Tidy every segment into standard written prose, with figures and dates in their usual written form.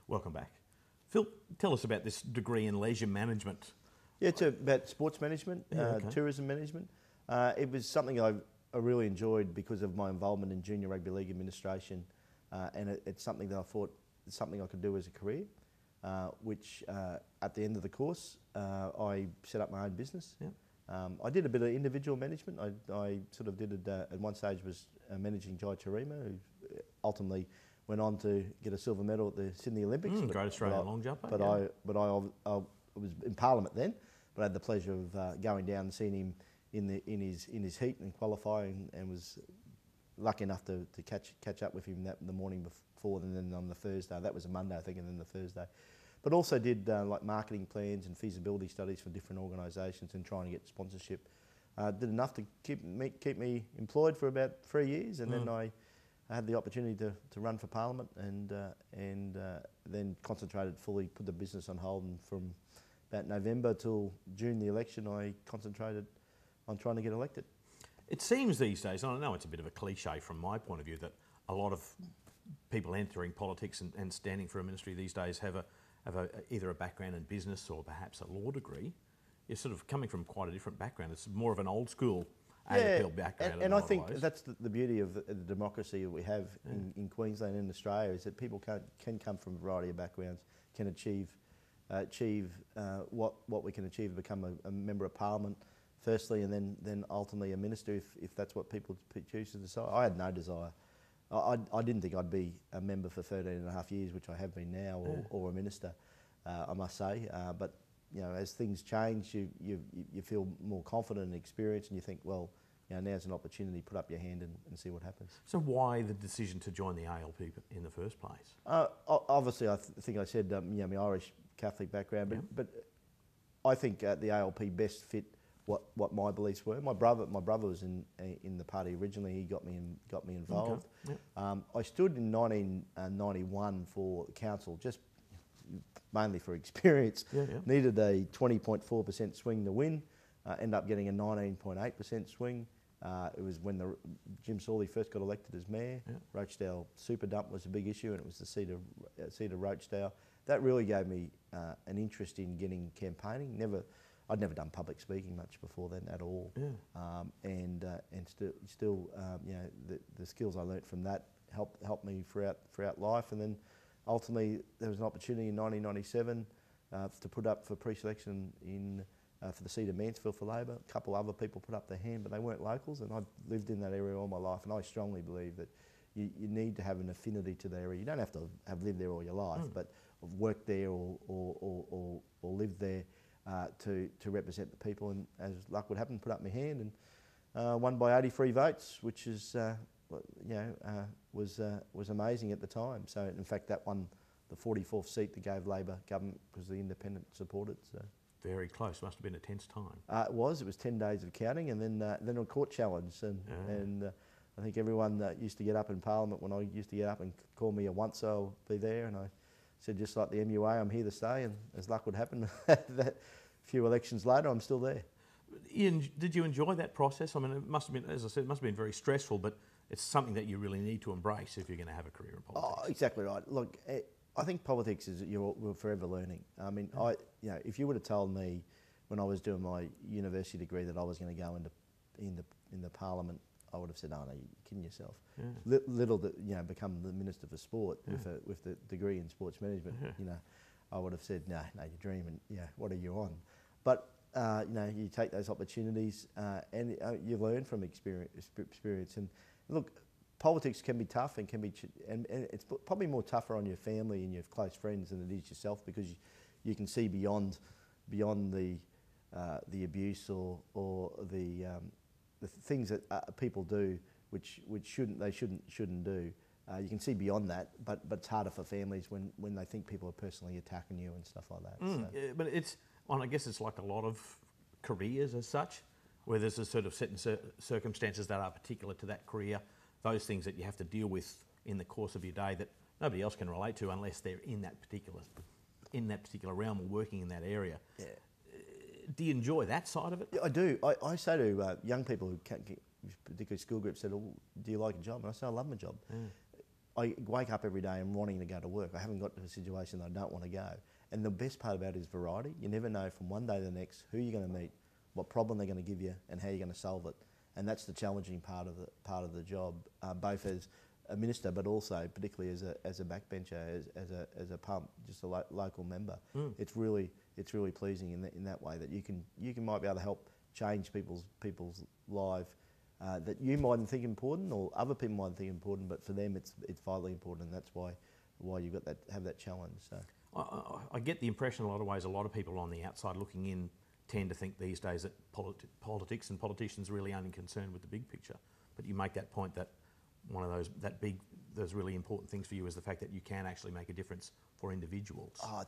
Welcome back. Phil, tell us about this degree in leisure management. Yeah, it's about sports management, Okay. tourism management. It was something I really enjoyed because of my involvement in junior rugby league administration, and it's something that I thought it's something I could do as a career. Which at the end of the course, I set up my own business. Yeah. I did a bit of individual management. I sort of did it at one stage was managing Jai Tarima, who ultimately went on to get a silver medal at the Sydney Olympics. Great Australian long jumper. But yeah. I was in Parliament then, but I had the pleasure of going down and seeing him in his heat and qualifying, and was lucky enough to catch up with him the morning before, and then on the Thursday. That was a Monday, I think, and then the Thursday. But also did like marketing plans and feasibility studies for different organisations and trying to get sponsorship. Did enough to keep me employed for about 3 years, and then I had the opportunity to run for Parliament, and then concentrated fully, put the business on hold, and from about November till June the election, I concentrated on trying to get elected. It seems these days, and I know it's a bit of a cliche from my point of view, that a lot of people entering politics and standing for a ministry these days have either a background in business or perhaps a law degree. You're sort of coming from quite a different background. It's more of an old school AFL background. And I think that's the beauty of the democracy that we have in Queensland and in Australia, is that people can come from a variety of backgrounds, can achieve what we can achieve, become a member of Parliament firstly, and then ultimately a minister if that's what people choose to decide. I had no desire. I didn't think I'd be a member for 13 and a half years, which I have been now, or a minister, I must say. But you know, as things change, you feel more confident and experienced, and you think, well, you know, now's an opportunity. Put up your hand and see what happens. So why the decision to join the ALP in the first place? Obviously, I think I said you know, my Irish Catholic background, but I think the ALP best fit what my beliefs were. My brother was in the party originally. He got me involved. Okay. Yep. I stood in 1991 for council, just mainly for experience. Needed a 20.4% swing to win. Ended up getting a 19.8% swing. It was when Jim Sawley first got elected as mayor. Rochdale super dump was a big issue, and it was the seat of Rochdale. That really gave me an interest in getting campaigning. I'd never done public speaking much before then at all, and still you know, the skills I learnt from that helped me throughout life. And then ultimately there was an opportunity in 1997 to put up for pre-selection for the seat of Mansfield for Labor. A couple other people put up their hand, but they weren't locals, and I've lived in that area all my life, and I strongly believe that you need to have an affinity to the area. You don't have to have lived there all your life, but worked there or lived there to represent the people, and as luck would happen, put up my hand and won by 83 votes, which is was amazing at the time. So in fact, that won the 44th seat that gave Labor government because the independent supported. So very close. Must have been a tense time. It was 10 days of counting, and then a court challenge, and I think everyone used to get up in Parliament when I used to get up and call me a once, I'll be there, and I said, just like the MUA, I'm here to stay, and as luck would happen, that few elections later, I'm still there. Ian, did you enjoy that process? I mean, it must have been, as I said, it must have been very stressful, but it's something that you really need to embrace if you're going to have a career in politics. Oh, exactly right. Look, I think politics is we're forever learning. I mean, if you would have told me when I was doing my university degree that I was going to go in the Parliament, I would have said, "Oh no, you're kidding yourself." Little that become the Minister for Sport with the degree in sports management. I would have said, "No, you're dreaming. What are you on?" But you take those opportunities and you learn from experience. And look, politics can be tough and and it's probably more tougher on your family and your close friends than it is yourself, because you can see beyond the abuse or the things that people do which they shouldn't do. You can see beyond that, but it's harder for families when they think people are personally attacking you and stuff like that. But I guess it's like a lot of careers as such, where there's a sort of certain circumstances that are particular to that career, those things that you have to deal with in the course of your day that nobody else can relate to unless they're in that particular realm or working in that area. Yeah. Do you enjoy that side of it? Yeah, I do. I say to young people who can't get, particularly school groups, said, "Oh, do you like a job?" And I say, "I love my job." I wake up every day and wanting to go to work. I haven't got to a situation that I don't want to go. And the best part about it is variety. You never know from one day to the next who you're going to meet, what problem they're going to give you, and how you're going to solve it. And that's the challenging part of the job, both as a minister, but also particularly as a backbencher, as a pump, just a local member. It's really pleasing in that way that you might be able to help change people's life that you mightn't think important or other people mightn't think important, but for them it's vitally important, and that's why you've got that have that challenge. So I get the impression in a lot of ways a lot of people on the outside looking in tend to think these days that politics and politicians are really only concerned with the big picture. But you make that point that one of those really important things for you is the fact that you can actually make a difference for individuals. Oh,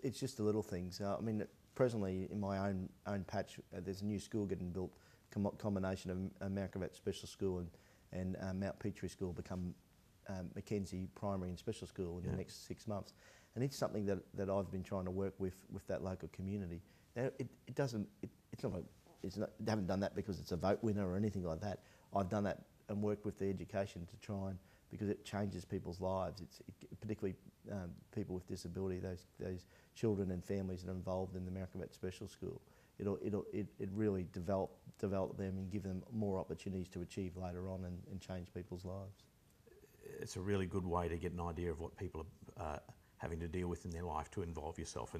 it's just the little things. I mean, presently in my own patch, there's a new school getting built, combination of American Vet Special School and Mount Petrie School become Mackenzie Primary and Special School in the next 6 months. And it's something that I've been trying to work with that local community. Now, I haven't done that because it's a vote winner or anything like that. I've done that and worked with the education to try and, because it changes people's lives. Particularly people with disability, those children and families that are involved in the American Vet Special School. It really develop them and give them more opportunities to achieve later on and change people's lives. It's a really good way to get an idea of what people are having to deal with in their life, to involve yourself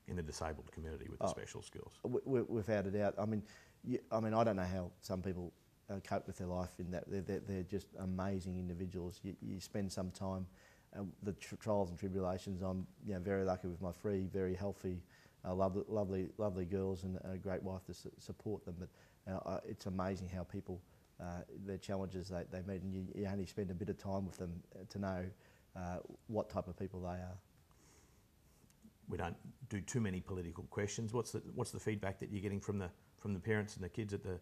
in the disabled community with the special skills. Without a doubt. I mean, I don't know how some people cope with their life in that they're just amazing individuals. You spend some time, the trials and tribulations. I'm very lucky with my 3 very healthy, lovely girls and a great wife to support them. But it's amazing how people, their challenges they meet, and you only spend a bit of time with them to know what type of people they are. We don't do too many political questions. What's the feedback that you're getting from the parents and the kids at the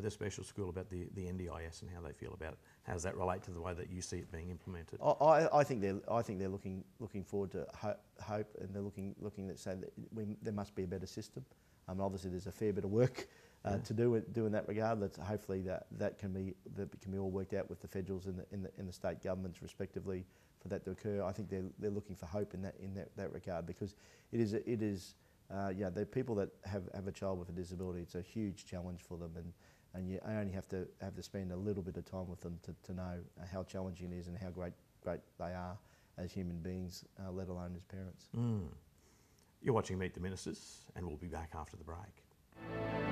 special school about the NDIS and how they feel about it? How does that relate to the way that you see it being implemented? I think they're looking forward to hope, and they're looking at saying that there must be a better system. Obviously there's a fair bit of work to do in that regard. Hopefully that can be all worked out with the federals and the state governments respectively for that to occur. I think they're looking for hope in that regard, because it is the people that have a child with a disability, it's a huge challenge for them, and you only have to spend a little bit of time with them to know how challenging it is and how great they are as human beings, let alone as parents. You're watching Meet the Ministers, and we'll be back after the break.